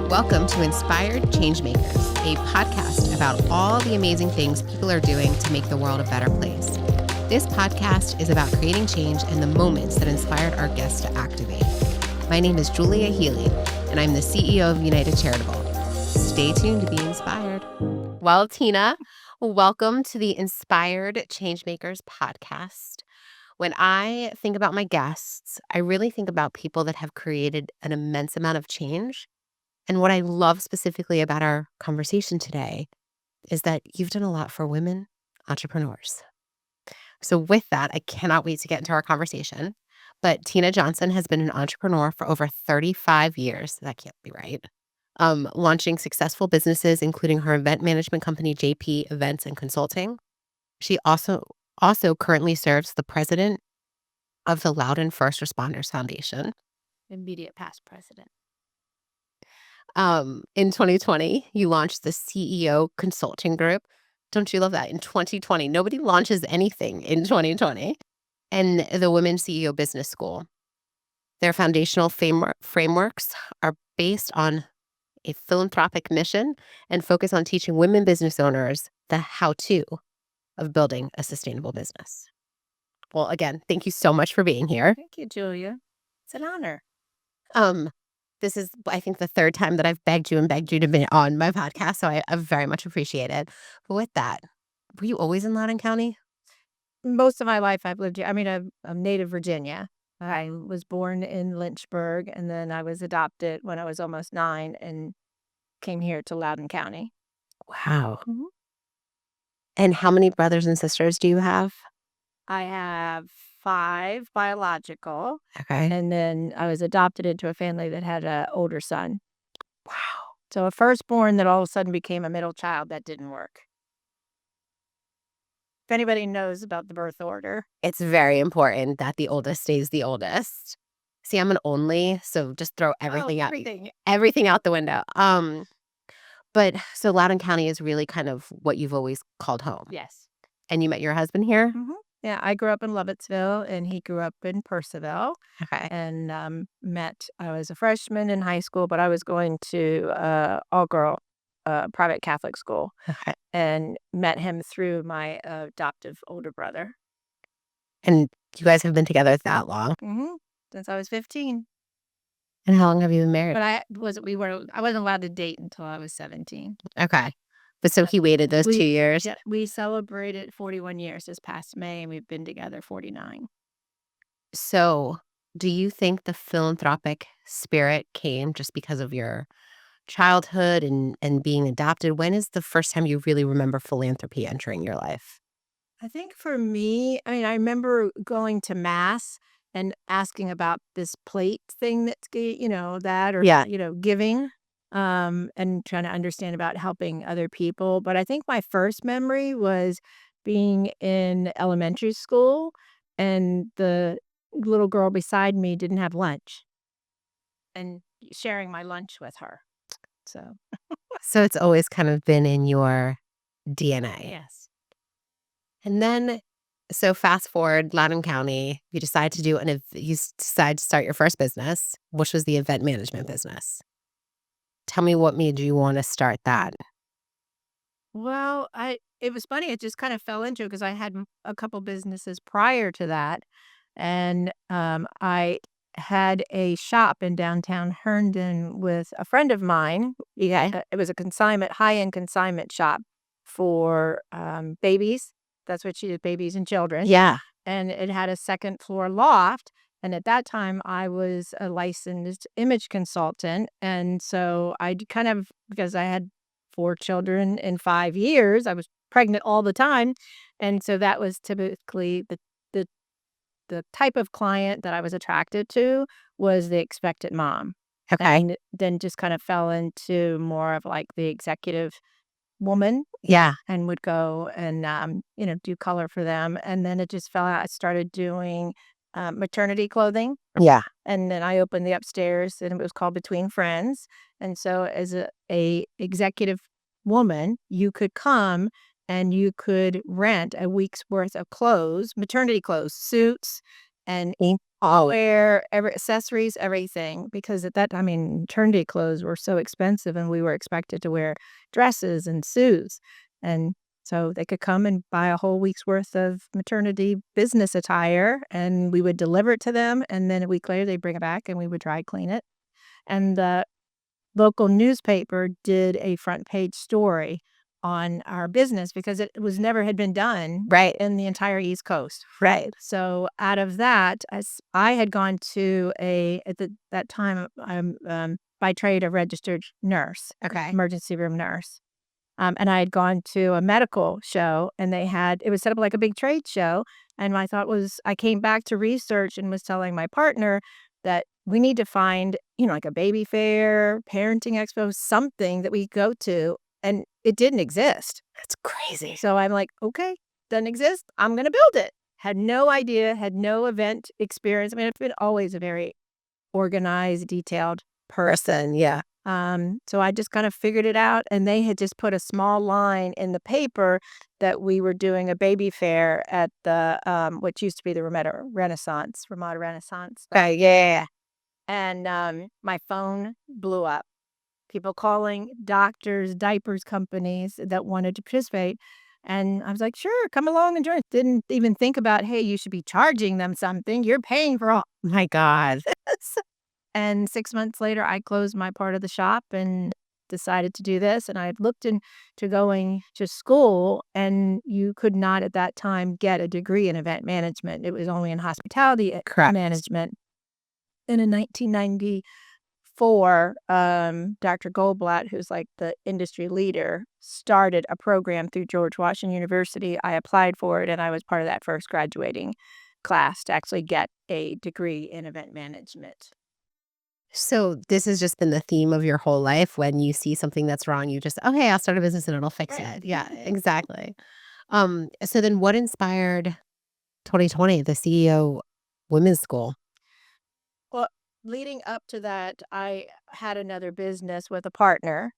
Welcome to Inspired Changemakers, a podcast about all the amazing things people are doing to make the world a better place. This podcast is about creating change and the moments that inspired our guests to activate. My name is Julia Healey, and I'm the CEO of United Charitable. Stay tuned to be inspired. Well, Tina, welcome to the Inspired Changemakers podcast. When I think about my guests, I really think about people that have created an immense amount of change. And what I love specifically about our conversation today is that you've done a lot for women entrepreneurs. So with that, I cannot wait to get into our conversation. But Tina Johnson has been an entrepreneur for over 35 years. That can't be right. Launching successful businesses, including her event management company, JP Events and Consulting. She also currently serves the president of the Loudoun First Responders Foundation. Immediate past president. In 2020, you launched the CEO Consulting Group. Don't you love that? In 2020, nobody launches anything in 2020. And the Women's CEO Business School. Their foundational frameworks are based on a philanthropic mission and focus on teaching women business owners the how-to of building a sustainable business. Well, again, thank you so much for being here. Thank you, Julia. It's an honor. This is, I think, the third time that I've begged you to be on my podcast, so I very much appreciate it. But with that, were you always in Loudoun County? Most of my life I've lived here. I mean, I'm native Virginia. I was born in Lynchburg, and then I was adopted when I was almost 9 and came here to Loudoun County. Wow. Mhm. And how many brothers and sisters do you have? I have 5 biological, Okay. and then I was adopted into a family that had an older son. Wow. So a firstborn that all of a sudden became a middle child, that didn't work. If anybody knows about the birth order. It's very important that the oldest stays the oldest. See, I'm an only, so just throw everything out the window. But so Loudoun County is really kind of what you've always called home. Yes. And you met your husband here? Mm-hmm. Yeah, I grew up in Lovettsville, and he grew up in Percival. Okay. And I was a freshman in high school, but I was going to all-girl private Catholic school. Okay. And met him through my adoptive older brother. And you guys have been together that long? Mm-hmm. Since I was 15. And how long have you been married? But I wasn't allowed to date until I was 17. Okay. But so he waited those 2 years? Yeah, we celebrated 41 years this past May, and we've been together 49. So do you think the philanthropic spirit came just because of your childhood and being adopted? When is the first time you really remember philanthropy entering your life? I think for me, I remember going to mass and asking about this plate thing that's, giving, and trying to understand about helping other people. But I think my first memory was being in elementary school, and the little girl beside me didn't have lunch, and sharing my lunch with her. So it's always kind of been in your DNA. Yes. And then, so fast forward, Loudoun County, you decide to start your first business, which was the event management business. Tell me what made you want to start that. Well, it was funny. It just kind of fell into it because I had a couple businesses prior to that, and I had a shop in downtown Herndon with a friend of mine. Yeah. It was a high-end consignment shop for babies. That's what she did, babies and children. Yeah. And it had a second floor loft. And at that time, I was a licensed image consultant. And so because I had 4 children in 5 years, I was pregnant all the time. And so that was typically the type of client that I was attracted to was the expectant mom. Okay. And then just kind of fell into more of like the executive woman. Yeah. And would go and, do color for them. And then it just fell out. I started doing maternity clothing. Yeah. And then I opened the upstairs, and it was called Between Friends. And so as a executive woman, you could come and you could rent a week's worth of clothes, maternity clothes, suits, and all wear, accessories, everything. Because at that time, I mean, maternity clothes were so expensive, and we were expected to wear dresses and suits. And so they could come and buy a whole week's worth of maternity business attire, and we would deliver it to them. And then a week later, they'd bring it back, and we would dry clean it. And the local newspaper did a front page story on our business because it was never had been done Right. in the entire East Coast. Right. So out of that, as I had gone to that time, I'm by trade a registered nurse, Okay. emergency room nurse. And I had gone to a medical show, and it was set up like a big trade show. And my thought was, I came back to research and was telling my partner that we need to find, like a baby fair, parenting expo, something that we go to. And it didn't exist. That's crazy. So I'm like, okay, doesn't exist. I'm going to build it. Had no idea, had no event experience. I mean, I've been always a very organized, detailed person. Yeah. So I just kind of figured it out, and they had just put a small line in the paper that we were doing a baby fair at the what used to be the Ramada Renaissance. Okay. Yeah. And my phone blew up. People calling doctors, diapers companies that wanted to participate. And I was like, sure, come along and join. Didn't even think about, hey, you should be charging them something. You're paying for all. My God. And 6 months later, I closed my part of the shop and decided to do this. And I had looked into going to school, and you could not at that time get a degree in event management. It was only in hospitality Correct. management. And in 1994, Dr. Goldblatt, who's like the industry leader, started a program through George Washington University. I applied for it, and I was part of that first graduating class to actually get a degree in event management. So this has just been the theme of your whole life. When you see something that's wrong, you just, okay, I'll start a business and it'll fix Right. it. Yeah, exactly. So then what inspired 2020, the CEO Women's School? Well, leading up to that, I had another business with a partner,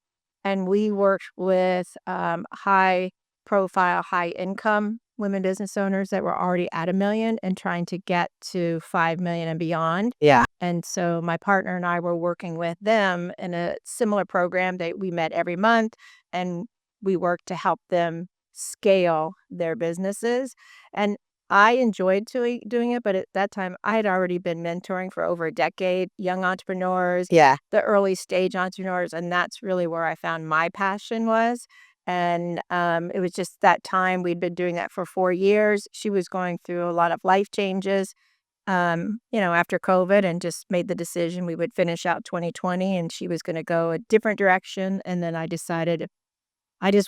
and we worked with high profile, high income women business owners that were already at $1 million and trying to get to 5 million and beyond. Yeah. And so my partner and I were working with them in a similar program that we met every month, and we worked to help them scale their businesses. And I enjoyed doing it, but at that time, I had already been mentoring for over a decade, young entrepreneurs, Yeah. the early stage entrepreneurs, and that's really where I found my passion was. And it was just that time. We'd been doing that for 4 years. She was going through a lot of life changes, after COVID, and just made the decision we would finish out 2020, and she was going to go a different direction. And then I just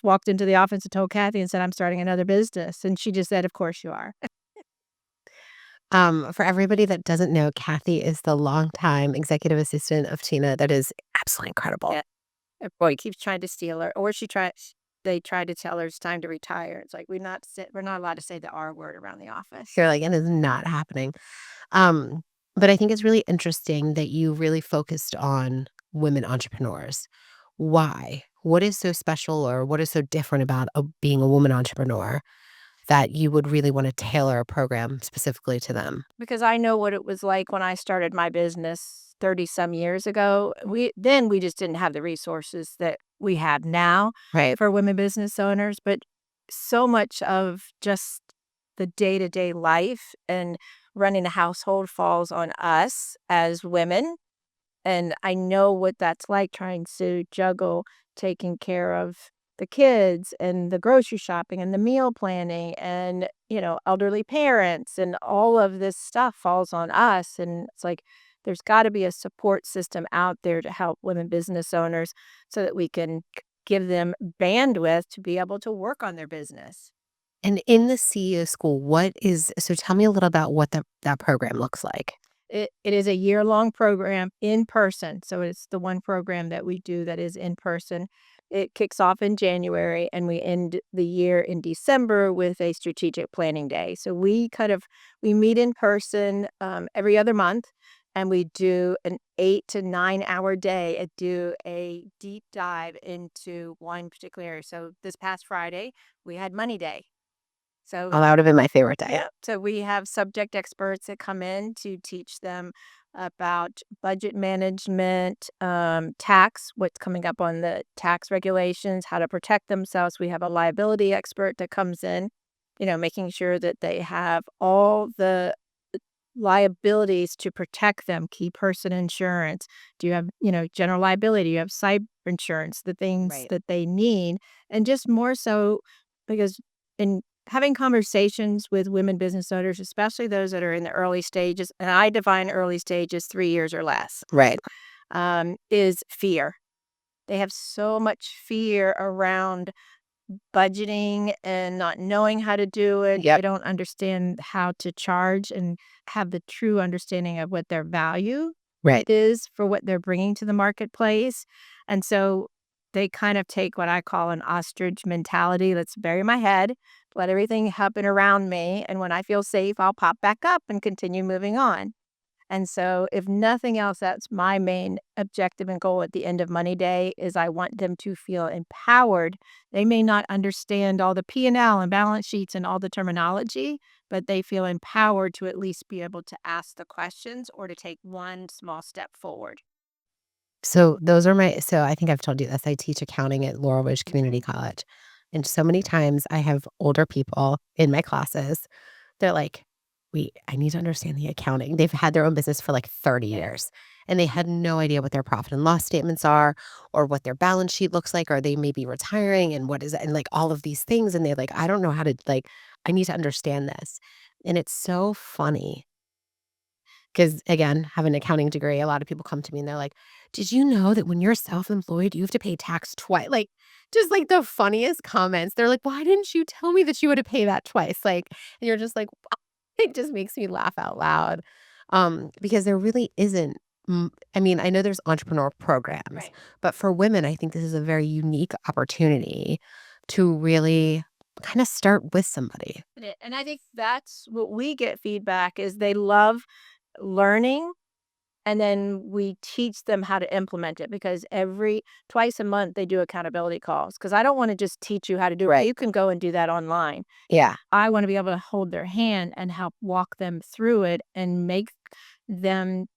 walked into the office and told Kathy and said, I'm starting another business. And she just said, of course you are. For everybody that doesn't know, Kathy is the longtime executive assistant of Tina. That is absolutely incredible. Yeah. Her boy keeps trying to steal her, or they tried to tell her it's time to retire. It's like we're not allowed to say the R word around the office. You're like, it is not happening. But I think it's really interesting that you really focused on women entrepreneurs. Why? What is so special, or what is so different about being a woman entrepreneur that you would really want to tailor a program specifically to them? Because I know what it was like when I started my business 30 some years ago. We just didn't have the resources that we have now Right. for women business owners, but so much of just the day-to-day life and running a household falls on us as women. And I know what that's like, trying to juggle taking care of the kids and the grocery shopping and the meal planning and, elderly parents, and all of this stuff falls on us. And it's like, there's got to be a support system out there to help women business owners so that we can give them bandwidth to be able to work on their business. And in the CEO school, so tell me a little about what that program looks like. It is a year-long program in person. So it's the one program that we do that is in person. It kicks off in January, and we end the year in December with a strategic planning day. So we meet in person every other month, and we do an 8 to 9 hour day and do a deep dive into one particular area. So this past Friday, we had Money Day. So Oh, that would have been my favorite day. yeah. So we have subject experts that come in to teach them about budget management, tax, what's coming up on the tax regulations, how to protect themselves. We have a liability expert that comes in, making sure that they have all the liabilities to protect them, key person insurance. Do you have, general liability? You have cyber insurance, the things Right. that they need. And just more so because in having conversations with women business owners, especially those that are in the early stages, and I define early stages 3 years or less, Right. is fear. They have so much fear around budgeting and not knowing how to do it. Yep. They don't understand how to charge and have the true understanding of what their value Right. is for what they're bringing to the marketplace. And so they kind of take what I call an ostrich mentality. Let's bury my head, let everything happen around me. And when I feel safe, I'll pop back up and continue moving on. And so if nothing else, that's my main objective and goal at the end of Money Day is I want them to feel empowered. They may not understand all the P&L and balance sheets and all the terminology, but they feel empowered to at least be able to ask the questions or to take one small step forward. So I think I've told you this. I teach accounting at Laurel Ridge Community College. And so many times I have older people in my classes. They're like, wait, I need to understand the accounting. They've had their own business for like 30 years and they had no idea what their profit and loss statements are or what their balance sheet looks like, or they may be retiring and what is it, and like all of these things. And they're like, I don't know how to, like, I need to understand this. And it's so funny because, again, have an accounting degree. A lot of people come to me and they're like, did you know that when you're self-employed, you have to pay tax twice? Like, just like the funniest comments. They're like, why didn't you tell me that you had to pay that twice? Like, and you're just like, it just makes me laugh out loud, because there really isn't. I mean, I know there's entrepreneur programs, Right. but for women, I think this is a very unique opportunity to really kind of start with somebody. And I think that's what we get feedback is they love learning. And then we teach them how to implement it because twice a month they do accountability calls. Because I don't want to just teach you how to do it. Right. You can go and do that online. Yeah. I want to be able to hold their hand and help walk them through it and make them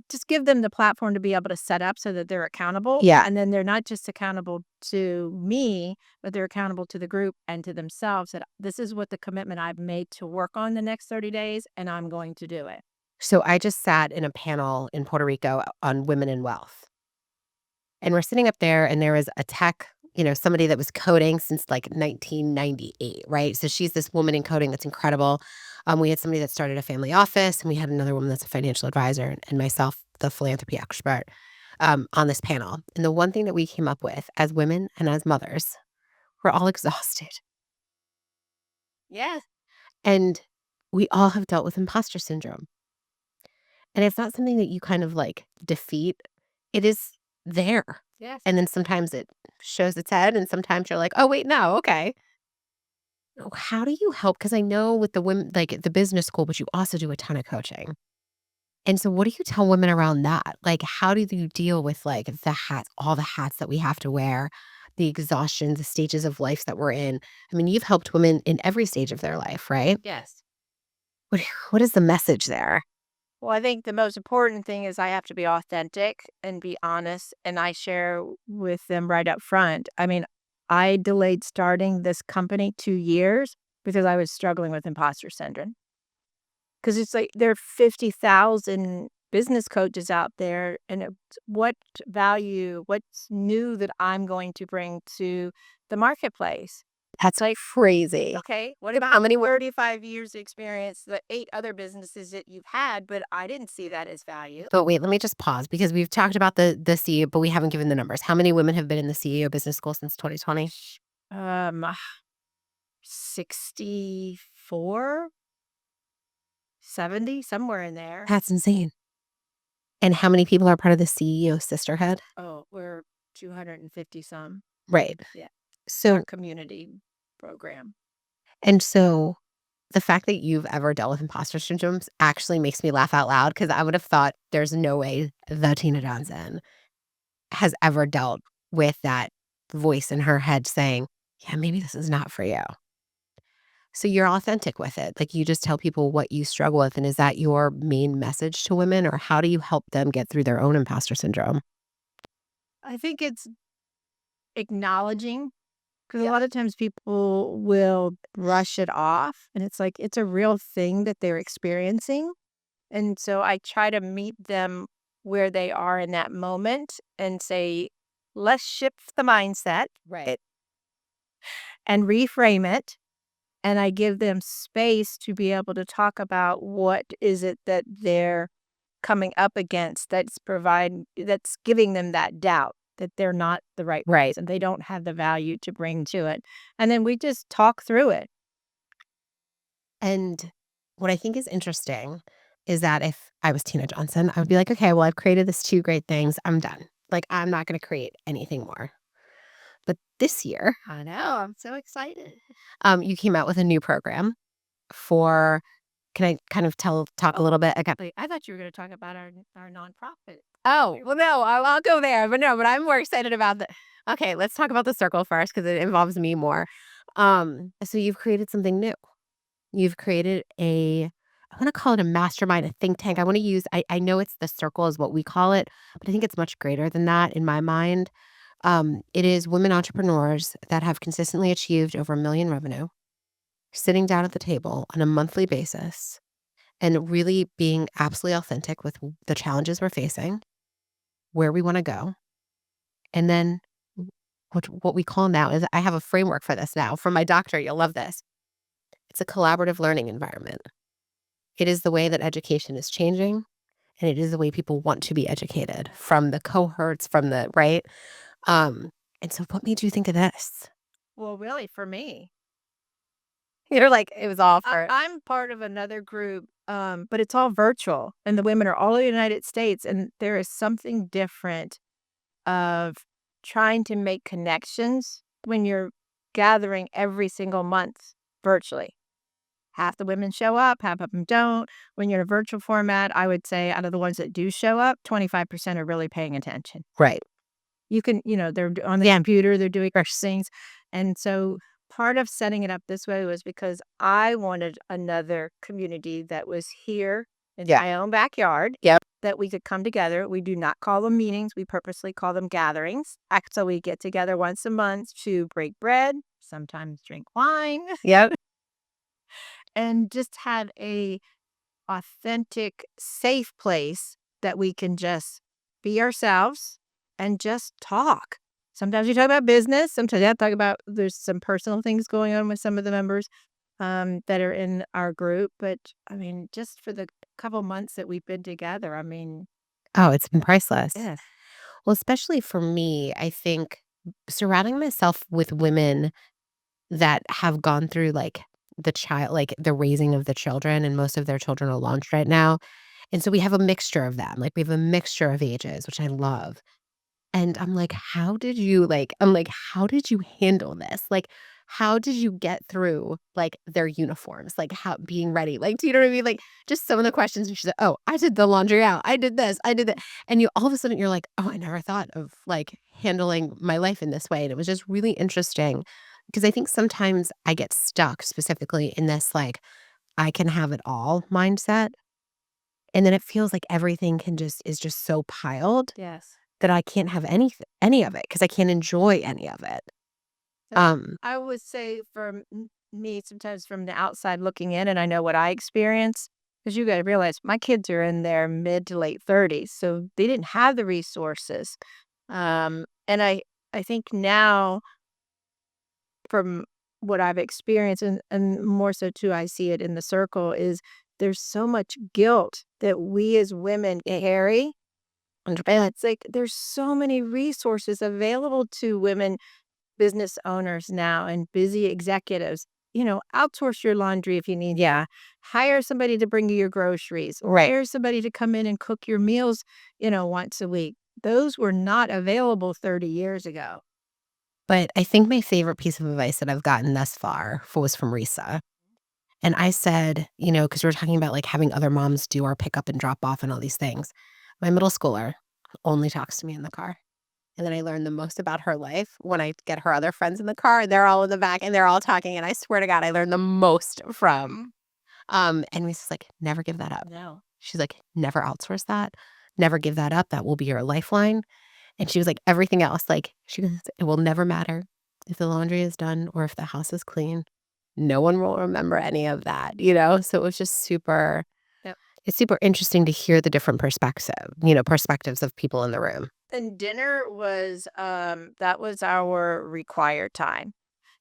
just give them the platform to be able to set up so that they're accountable. Yeah. And then they're not just accountable to me, but they're accountable to the group and to themselves that this is what the commitment I've made to work on the next 30 days, and I'm going to do it. So I just sat in a panel in Puerto Rico on women in wealth. And we're sitting up there and there was a tech, somebody that was coding since like 1998, right? So she's this woman in coding that's incredible. We had somebody that started a family office and we had another woman that's a financial advisor and myself, the philanthropy expert, on this panel. And the one thing that we came up with as women and as mothers, we're all exhausted. Yes. And we all have dealt with imposter syndrome. And it's not something that you kind of like defeat. It is there. Yes. And then sometimes it shows its head and sometimes you're like, "Oh, wait, no, okay." How do you help? Because I know with the women, like at the business school, but you also do a ton of coaching. And so what do you tell women around that? Like, how do you deal with like the hats, all the hats that we have to wear, the exhaustion, the stages of life that we're in? I mean, you've helped women in every stage of their life, right? Yes. What is the message there? Well, I think the most important thing is I have to be authentic and be honest, and I share with them right up front. I mean, I delayed starting this company 2 years because I was struggling with imposter syndrome. Because it's like there are 50,000 business coaches out there, and what value, what's new that I'm going to bring to the marketplace? That's like crazy. Okay, what about How many 35 years experience, the 8 other businesses that you've had, but I didn't see that as value. But wait, let me just pause because we've talked about the CEO, but we haven't given the numbers. How many women have been in the CEO business school since 2020? Um, 64, 70, somewhere in there. That's insane. And how many people are part of the CEO sisterhood? Oh, we're 250 some. Right. Yeah. So, Our community program. and so the fact that you've ever dealt with imposter syndromes actually makes me laugh out loud because I would have thought there's no way the Tina Johnson has ever dealt with that voice in her head saying, yeah, maybe this is not for you. So you're authentic with it. Like you just tell people what you struggle with. And is that your main message to women, or how do you help them get through their own imposter syndrome? I think it's acknowledging, because a Yeah. lot of times people will brush it off, and it's like it's a real thing that they're experiencing. And so I try to meet them where they are in that moment and say, let's shift the mindset Right. and reframe it. And I give them space to be able to talk about what is it that they're coming up against that's giving them that doubt that they're not the right Right. person. They don't have the value to bring to it. And then we just talk through it. And what I think is interesting is that if I was Tina Johnson, I would be like, okay, well, I've created this two great things. I'm done. Like, I'm not going to create anything more. But this year, I know. I'm so excited. you came out with a new program for, can I kind of talk a little bit? Okay. Wait, I thought you were going to talk about our nonprofit. Oh, well, no, I'll go there. But no, but I'm more excited about the, okay, let's talk about the circle first because it involves me more. So you've created something new. You've created I want to call it a mastermind, a think tank. I know it's the circle is what we call it, but I think it's much greater than that in my mind. It is women entrepreneurs that have consistently achieved over 1 million revenue, sitting down at the table on a monthly basis and really being absolutely authentic with the challenges we're facing, where we want to go. And then what we call now is, I have a framework for this now from my doctor. You'll love this. It's a collaborative learning environment. It is the way that education is changing, and it is the way people want to be educated, from the cohorts, from the right. And so what made you think of this? Well, really, for me, You're like, it was all for I'm part of another group, but it's all virtual, and the women are all in the United States, and there is something different of trying to make connections when you're gathering every single month virtually. Half the women show up, half of them don't. When you're in a virtual format, I would say out of the ones that do show up, 25% are really paying attention. right. You can, they're on the computer, they're doing fresh things. And so part of setting it up this way was because I wanted another community that was here in Yeah. my own backyard. Yep. That we could come together. We do not call them meetings. We purposely call them gatherings. So we get together once a month to break bread, sometimes drink wine, Yep. and just have a authentic, safe place that we can just be ourselves and just talk. Sometimes we talk about business. Sometimes I talk about there's some personal things going on with some of the members that are in our group. But I mean, just for the couple months that we've been together, I mean, Oh, it's been priceless. yes. Well, especially for me, I think surrounding myself with women that have gone through like the raising of the children, and most of their children are launched right now. And so we have a mixture of them. Like we have a mixture of ages, which I love. And I'm like, how did you handle this? Like, how did you get through like their uniforms? Like how being ready? Like, do you know what I mean? Like just some of the questions she said, oh, I did the laundry out. I did this. I did that. And you all of a sudden you're like, oh, I never thought of like handling my life in this way. And it was just really interesting because I think sometimes I get stuck specifically in this like I can have it all mindset. And then it feels like everything is just so piled Yes. that I can't have any of it because I can't enjoy any of it. Um, I would say for me, sometimes from the outside looking in, and I know what I experience, because you got to realize my kids are in their mid to late 30s, so they didn't have the resources. And I think now, from what I've experienced, and more so too, I see it in the circle, is there's so much guilt that we as women carry. And it's like there's so many resources available to women business owners now and busy executives. Outsource your laundry if you need. Yeah. Hire somebody to bring you your groceries, or right. hire somebody to come in and cook your meals, once a week. Those were not available 30 years ago. But I think my favorite piece of advice that I've gotten thus far was from Risa. And I said, because we were talking about like having other moms do our pickup and drop off and all these things. My middle schooler only talks to me in the car. And then I learned the most about her life when I get her other friends in the car and they're all in the back and they're all talking. And I swear to God, I learned the most from. And Lisa's like, never give that up. No. She's like, never outsource that. Never give that up. That will be your lifeline. And she was like, everything else, like, she goes, it will never matter if the laundry is done or if the house is clean. No one will remember any of that, So it was just super, Yep. it's super interesting to hear the different perspectives of people in the room. And dinner was, that was our required time.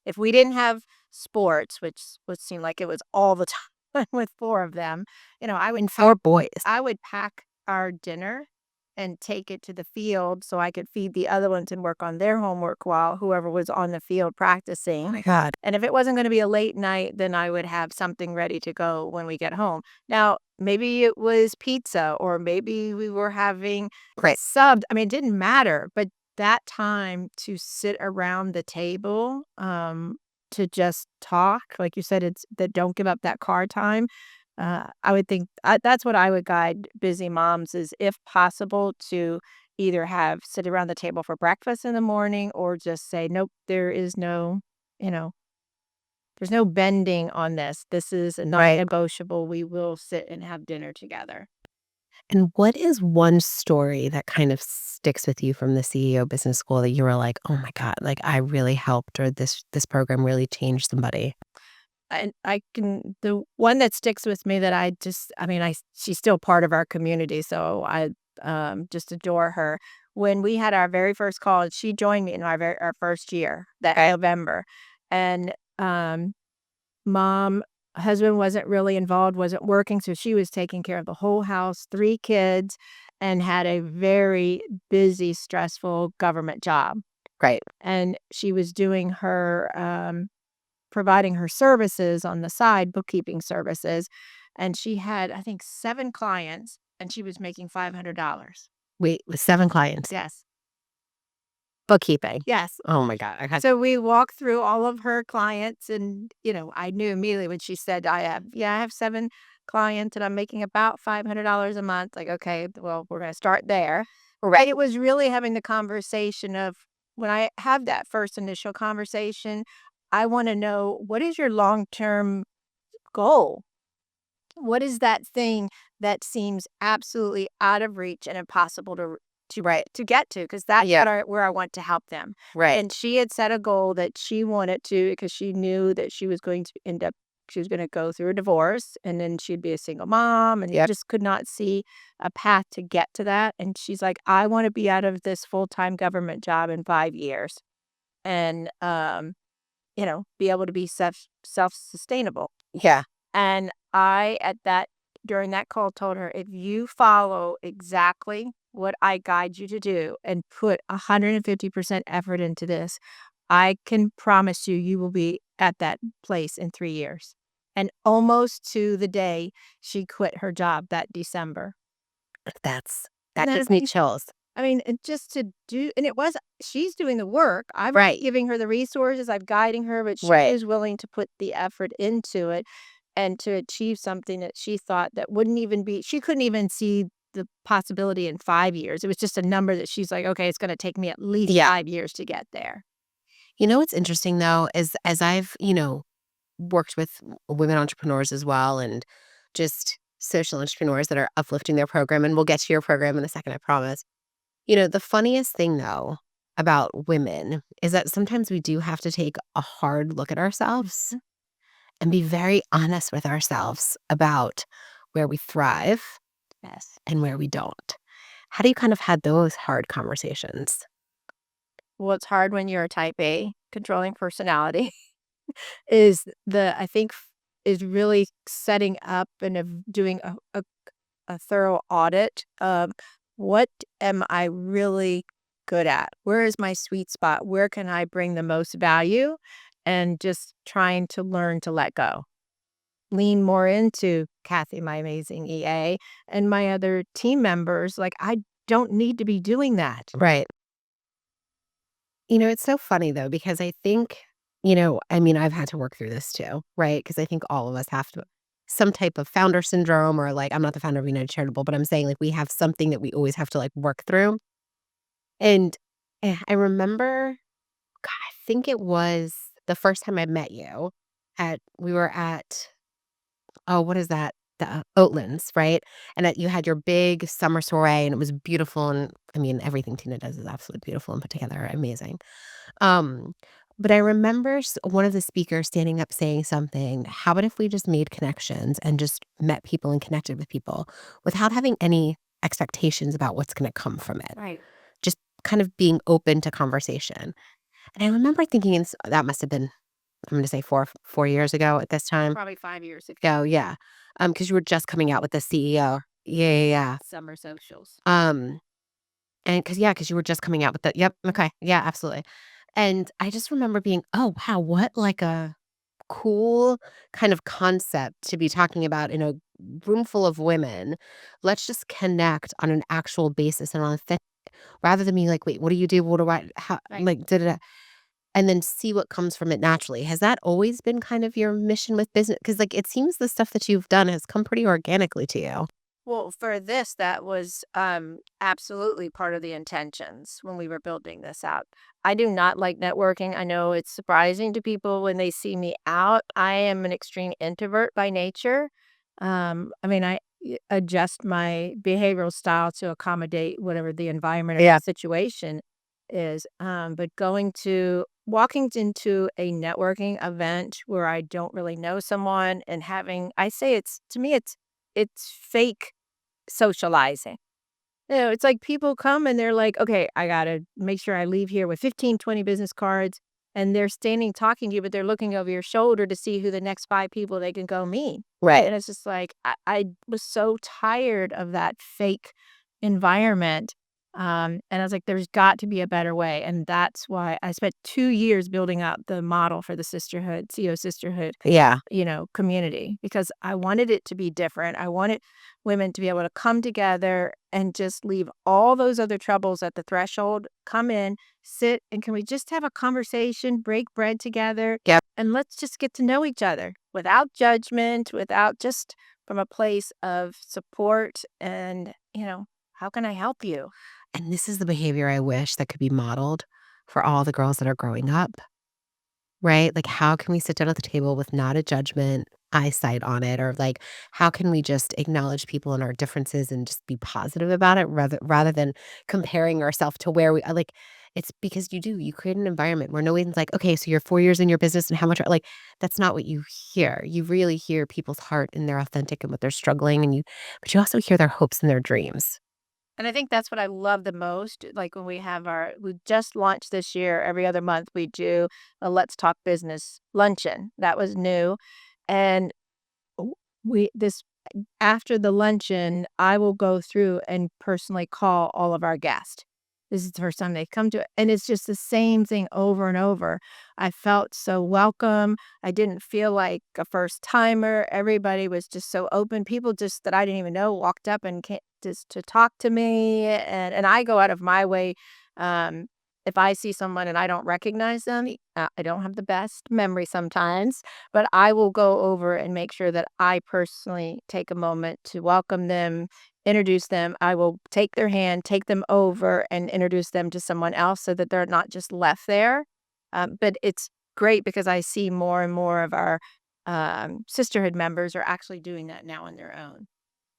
If we didn't have sports, which would seem like it was all the time with 4 of them, I would And 4 boys. I would pack our dinner and take it to the field so I could feed the other ones and work on their homework while whoever was on the field Oh practicing. my God. And if it wasn't going to be a late night, then I would have something ready to go when we get home. Now, maybe it was pizza or maybe we were having Right. subbed. I mean, it didn't matter, but that time to sit around the table, to just talk, like you said, it's that don't give up that car time. I would think that's what I would guide busy moms is, if possible, to either sit around the table for breakfast in the morning or just say, nope, there is no, you know, there's no bending on this. This is not Right. negotiable. We will sit and have dinner together. And what is one story that kind of sticks with you from the CEO Business School that you were like, "Oh my God, like I really helped," or this program really changed somebody? And the one that sticks with me that she's still part of our community, so I just adore her. When we had our very first call, and she joined me in our first year, that November, and mom, husband wasn't really involved, wasn't working, so she was taking care of the whole house, 3 kids, and had a very busy, stressful government job. Right. And she was doing her providing her services on the side, bookkeeping services, and she had, I think, 7 clients, and she was making $500. Wait, with 7 clients. Yes. Bookkeeping. Yes. Oh my God. I had So we walked through all of her clients and, I knew immediately when she said, I have 7 clients and I'm making about $500 a month. Like, okay, well, we're going to start there. Right. It was really having the conversation of, when I have that first initial conversation, I want to know, what is your long-term goal? What is that thing that seems absolutely out of reach and impossible to get to? Because that's where I want to help them. Right. And she had set a goal that she wanted to, because she knew that she was going to go through a divorce and then she'd be a single mom and just could not see a path to get to that. And she's like, I want to be out of this full-time government job in 5 years and, be able to be self-sustainable. Yeah. And during that call, told her, if you follow exactly what I guide you to do and put 150% effort into this, I can promise you will be at that place in 3 years. And almost to the day, she quit her job that December. That gives me chills. I mean, and just to do, and she's doing the work. I'm giving her the resources, I'm guiding her, but she is willing to put the effort into it and to achieve something that she thought that she couldn't even see the possibility in 5 years. It was just a number that she's like, okay, it's going to take me at least 5 years to get there. What's interesting though, is as I've, worked with women entrepreneurs as well, and just social entrepreneurs that are uplifting their program, and we'll get to your program in a second, I promise. The funniest thing though about women is that sometimes we do have to take a hard look at ourselves and be very honest with ourselves about where we thrive and where we don't. How do you kind of had those hard conversations? Well, it's hard when you're a type A, controlling personality, I think is really setting up and doing a thorough audit of, what am I really good at? Where is my sweet spot? Where can I bring the most value? And just trying to learn to let go. Lean more into Kathy, my amazing EA, and my other team members. Like, I don't need to be doing that. Right. It's so funny though, because I think, I've had to work through this too, right? Because I think all of us have some type of founder syndrome, or like, I'm not the founder of United Charitable, but I'm saying like we have something that we always have to like work through. And I remember, God, I think it was the first time I met you we were at, oh, what is that? The Oatlands, right? And that you had your big summer soiree and it was beautiful. And I mean, everything Tina does is absolutely beautiful and put together, amazing. Um, but I remember one of the speakers standing up saying something. How about if we just made connections and just met people and connected with people without having any expectations about what's going to come from it? Right. Just kind of being open to conversation. And I remember thinking, that must have been, I'm going to say 4 years ago at this time. Probably 5 years ago. Go, yeah. Because you were just coming out with the CEO. Yeah, yeah, yeah. Summer socials. And because you were just coming out with the, yep, okay, yeah, absolutely. And I just remember being, oh wow, what like a cool kind of concept to be talking about in a room full of women. Let's just connect on an actual basis and on a rather than being like, wait, what do you do? What do I? How? Right. Like, and then see what comes from it naturally. Has that always been kind of your mission with business? Because like it seems the stuff that you've done has come pretty organically to you. Well, for this, that was absolutely part of the intentions when we were building this out. I do not like networking. I know it's surprising to people when they see me out. I am an extreme introvert by nature. I mean, adjust my behavioral style to accommodate whatever the environment or Yeah. the situation is. But walking into a networking event where I don't really know someone and I say to me, it's fake socializing. It's like people come and they're like, "Okay, I gotta make sure I leave here with 15, 20 business cards," and they're standing talking to you, but they're looking over your shoulder to see who the next 5 people they can go meet. Right. And it's just like, I was so tired of that fake environment, and I was like, "There's got to be a better way," and that's why I spent 2 years building out the model for the sisterhood, CEO Sisterhood, Yeah. community, because I wanted it to be different. I wanted women to be able to come together and just leave all those other troubles at the threshold, come in, sit, and can we just have a conversation, break bread together, Yep. and let's just get to know each other without judgment, without just from a place of support and, how can I help you? And this is the behavior I wish that could be modeled for all the girls that are growing up, right? Like, how can we sit down at the table with not a judgment eyesight on it? Or like, how can we just acknowledge people and our differences and just be positive about it rather than comparing ourselves to where like, it's because you create an environment where no one's like, okay, so you're 4 years in your business and how much, like, that's not what you hear. You really hear people's heart and they're authentic and what they're struggling but you also hear their hopes and their dreams. And I think that's what I love the most. Like when we just launched this year, every other month we do a Let's Talk Business luncheon. That was new. And w- this after the luncheon, I will go through and personally call all of our guests. This is the first time they come to it. And it's just the same thing over and over. I felt so welcome. I didn't feel like a first timer. Everybody was just so open. People just that I didn't even know walked up and came just to talk to me. And I go out of my way. Um, if I see someone and I don't recognize them, I don't have the best memory sometimes, but I will go over and make sure that I personally take a moment to welcome them, introduce them. I will take their hand, take them over, and introduce them to someone else so that they're not just left there. But it's great because I see more and more of our sisterhood members are actually doing that now on their own.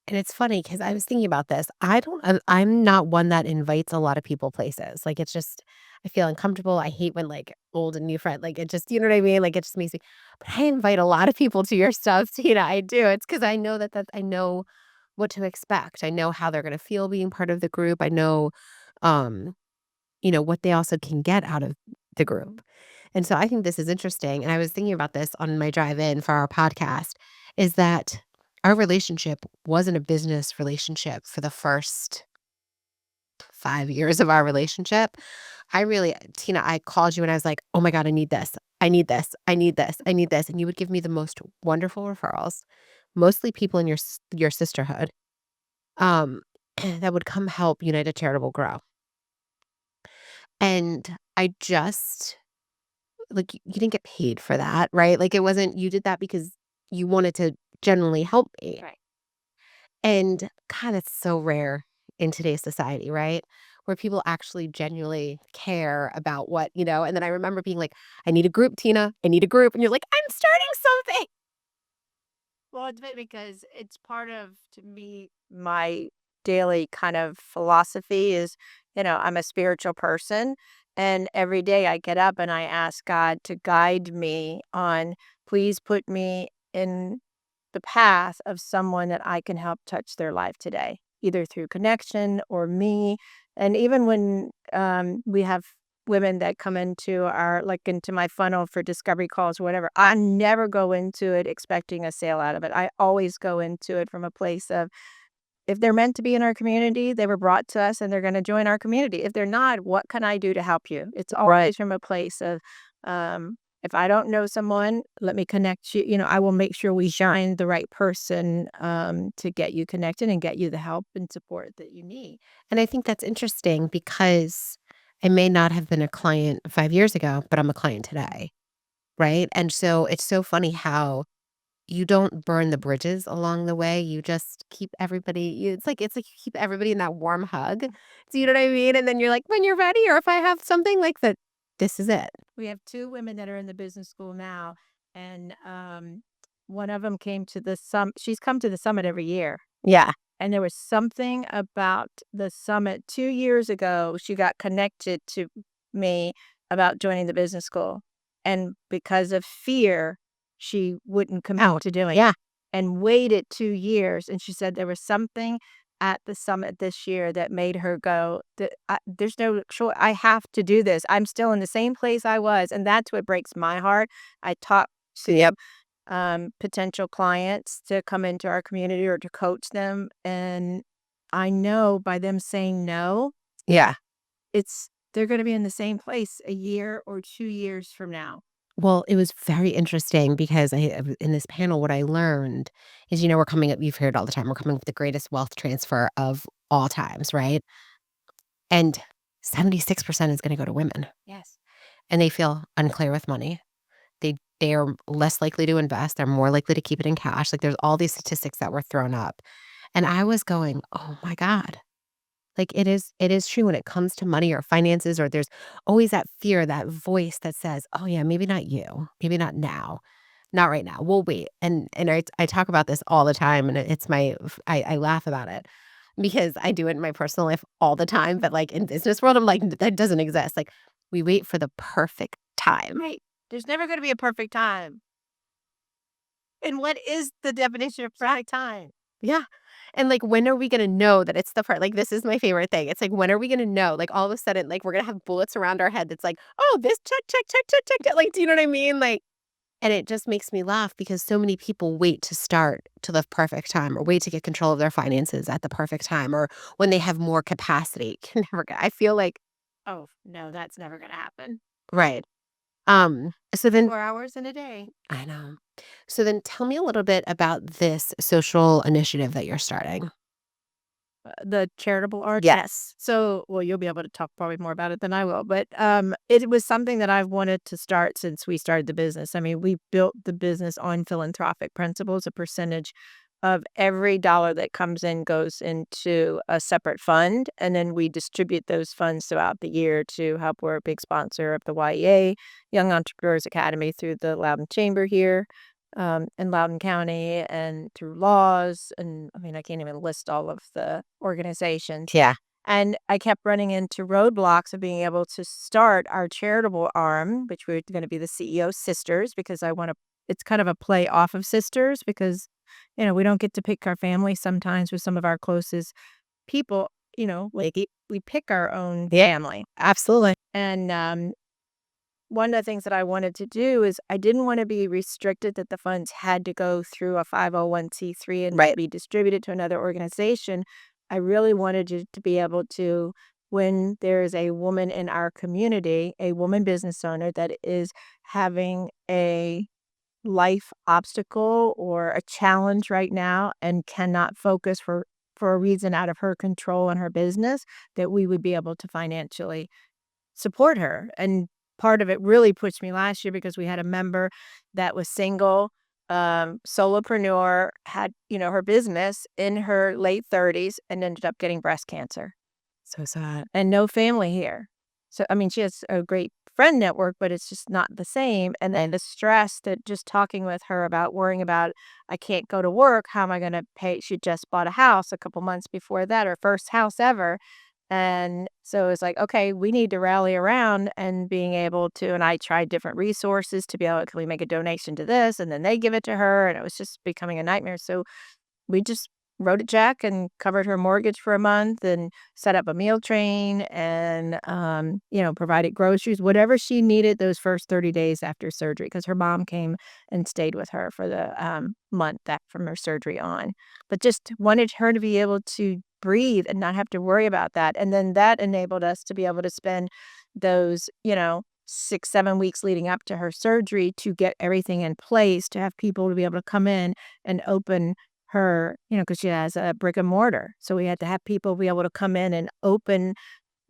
And it's funny because I was thinking about this. I'm not one that invites a lot of people places. Like, it's just, I feel uncomfortable. I hate when like old and new friend, like it just, you know what I mean? Like, it just makes me, but I invite a lot of people to your stuff, Tina. I do. It's because I know I know what to expect. I know how they're going to feel being part of the group. I know, um, what they also can get out of the group. And so I think this is interesting. And I was thinking about this on my drive in for our podcast is that our relationship wasn't a business relationship for the first 5 years of our relationship. Tina, I called you and I was like, oh my God, I need this. I need this. I need this. I need this. And you would give me the most wonderful referrals, mostly people in your sisterhood, um, that would come help United Charitable grow. And I just like you didn't get paid for that, right? Like it wasn't you did that because you wanted to genuinely help me. Right. And God, it's so rare in today's society, right? where people actually genuinely care about what, and then I remember being like, I need a group, Tina. I need a group. And you're like, I'm starting something. Well, it's because it's part of, to me, my daily kind of philosophy is, I'm a spiritual person. And every day I get up and I ask God to guide me on, please put me in the path of someone that I can help touch their life today, either through connection or me. And even when we have women that come into my funnel for discovery calls or whatever, I never go into it expecting a sale out of it. I always go into it from a place of, if they're meant to be in our community, they were brought to us and they're going to join our community. If they're not, what can I do to help you? It's always from a place of, if I don't know someone, let me connect you. I will make sure we find the right person to get you connected and get you the help and support that you need. And I think that's interesting because I may not have been a client 5 years ago, but I'm a client today, right? And so it's so funny how you don't burn the bridges along the way. You just keep everybody it's like you keep everybody in that warm hug. Do you know what I mean? And then you're like, when you're ready, or if I have something like that, this is it. We have two women that are in the business school now, and one of them came to the she's come to the summit every year. Yeah. And there was something about the summit 2 years ago, she got connected to me about joining the business school. And because of fear, she wouldn't come out to doing it. Yeah. And waited 2 years. And she said there was something at the summit this year that made her go, there's no choice. I have to do this. I'm still in the same place I was. And that's what breaks my heart. I talk to potential clients to come into our community or to coach them. And I know by them saying no, Yeah. they're going to be in the same place a year or 2 years from now. Well, it was very interesting because in this panel, what I learned is, we're coming up, you've heard all the time, we're coming up with the greatest wealth transfer of all times, right? And 76% is going to go to women. Yes. And they feel unclear with money. They are less likely to invest. They're more likely to keep it in cash. Like, there's all these statistics that were thrown up. And I was going, oh my God. Like, it is true when it comes to money or finances, or there's always that fear, that voice that says, oh yeah, maybe not you, maybe not now, not right now. We'll wait. And I talk about this all the time, and I laugh about it because I do it in my personal life all the time. But like in business world, I'm like, that doesn't exist. Like, we wait for the perfect time. Right. There's never going to be a perfect time. And what is the definition of perfect time? Yeah. And like, when are we going to know that it's the part? Like, this is my favorite thing. It's like, when are we going to know? Like, all of a sudden, like, we're going to have bullets around our head that's like, oh, this check, check, check, check, check, check. Like, do you know what I mean? Like, and it just makes me laugh because so many people wait to start to the perfect time, or wait to get control of their finances at the perfect time, or when they have more capacity. I feel like, Oh, no, that's never going to happen. right. So then 4 hours in a day. I know. So then tell me a little bit about this social initiative that you're starting. The charitable arts? Yes. So, well, you'll be able to talk probably more about it than I will, but it was something that I've wanted to start since we started the business. I mean, we built the business on philanthropic principles. A percentage of every dollar that comes in goes into a separate fund, and then we distribute those funds throughout the year to help. We're a big sponsor of the YEA, Young Entrepreneurs Academy, through the Loudoun Chamber here in Loudoun County, and through laws. And I mean, I can't even list all of the organizations. Yeah. And I kept running into roadblocks of being able to start our charitable arm, which we're going to be the CEO Sisters, because it's kind of a play off of Sisters, because, we don't get to pick our family sometimes with some of our closest people, like we pick our own family. Absolutely. And one of the things that I wanted to do is I didn't want to be restricted that the funds had to go through a 501c3 and Right. be distributed to another organization. I really wanted to be able to, when there is a woman in our community, a woman business owner that is having a life obstacle or a challenge right now and cannot focus for a reason out of her control in her business, that we would be able to financially support her. And part of it really pushed me last year because we had a member that was single, solopreneur, had, her business in her late 30s and ended up getting breast cancer. So sad. and no family here. So, I mean, she has a great friend network, but it's just not the same. And then the stress that just talking with her about worrying about, I can't go to work. How am I going to pay? She just bought a house a couple months before that, her first house ever. And so it's like, okay, we need to rally around and being able to, and I tried different resources to be able, can we make a donation to this? And then they give it to her. And it was just becoming a nightmare. So we just wrote a check and covered her mortgage for a month and set up a meal train and, provided groceries, whatever she needed those first 30 days after surgery, because her mom came and stayed with her for the month that from her surgery on. But just wanted her to be able to breathe and not have to worry about that. And then that enabled us to be able to spend those, 6, 7 weeks leading up to her surgery to get everything in place, to have people to be able to come in and open her, because she has a brick and mortar. So we had to have people be able to come in and open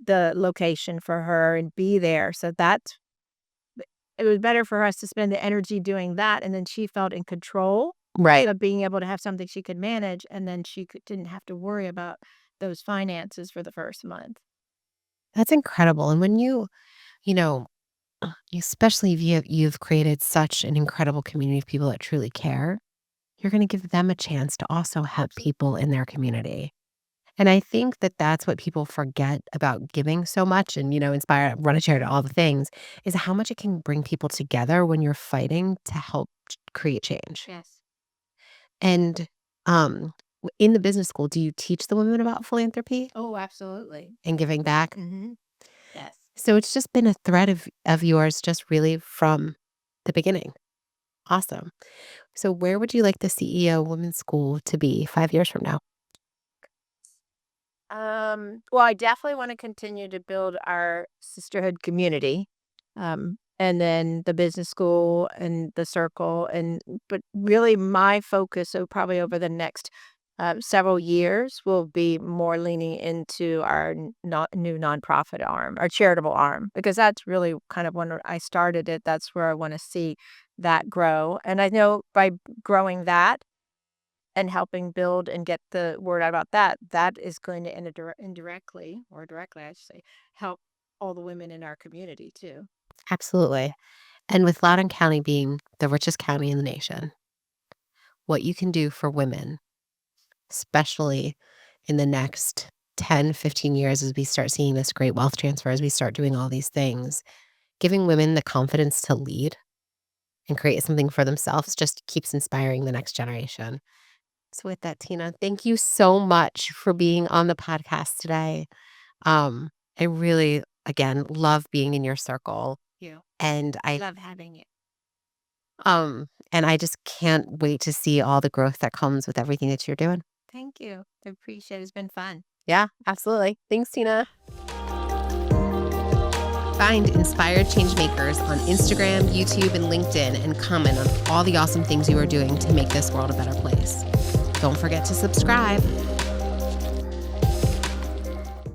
the location for her and be there. So it was better for us to spend the energy doing that. And then she felt in control Right. of being able to have something she could manage. And then she didn't have to worry about those finances for the first month. That's incredible. And when you know, especially if you've created such an incredible community of people that truly care, you're going to give them a chance to also help people in their community. And I think that that's what people forget about giving so much and, inspire, run a charity, all the things, is how much it can bring people together when you're fighting to help create change. Yes. And in the business school, do you teach the women about philanthropy Oh, absolutely. and giving back? Mm-hmm. Yes. So it's just been a thread of yours just really from the beginning. Awesome. So where would you like the CEO Women's School to be 5 years from now? Well, I definitely want to continue to build our sisterhood community. And then the business school and the circle but really my focus, so probably over the next several years will be more leaning into our new nonprofit arm, our charitable arm, because that's really kind of when I started it. That's where I want to see that grow. And I know by growing that and helping build and get the word out about that, that is going to indirectly or directly, I should say, help all the women in our community too. Absolutely. And with Loudoun County being the richest county in the nation, what you can do for women, especially in the next 10, 15 years as we start seeing this great wealth transfer, as we start doing all these things, giving women the confidence to lead and create something for themselves just keeps inspiring the next generation. So with that, Tina, thank you so much for being on the podcast today. I really, again, love being in your circle. You And I love having you. and I just can't wait to see all the growth that comes with everything that you're doing. Thank you. I appreciate it. It's been fun. Yeah, absolutely. Thanks, Tina. Find Inspired Changemakers on Instagram, YouTube, and LinkedIn and comment on all the awesome things you are doing to make this world a better place. Don't forget to subscribe.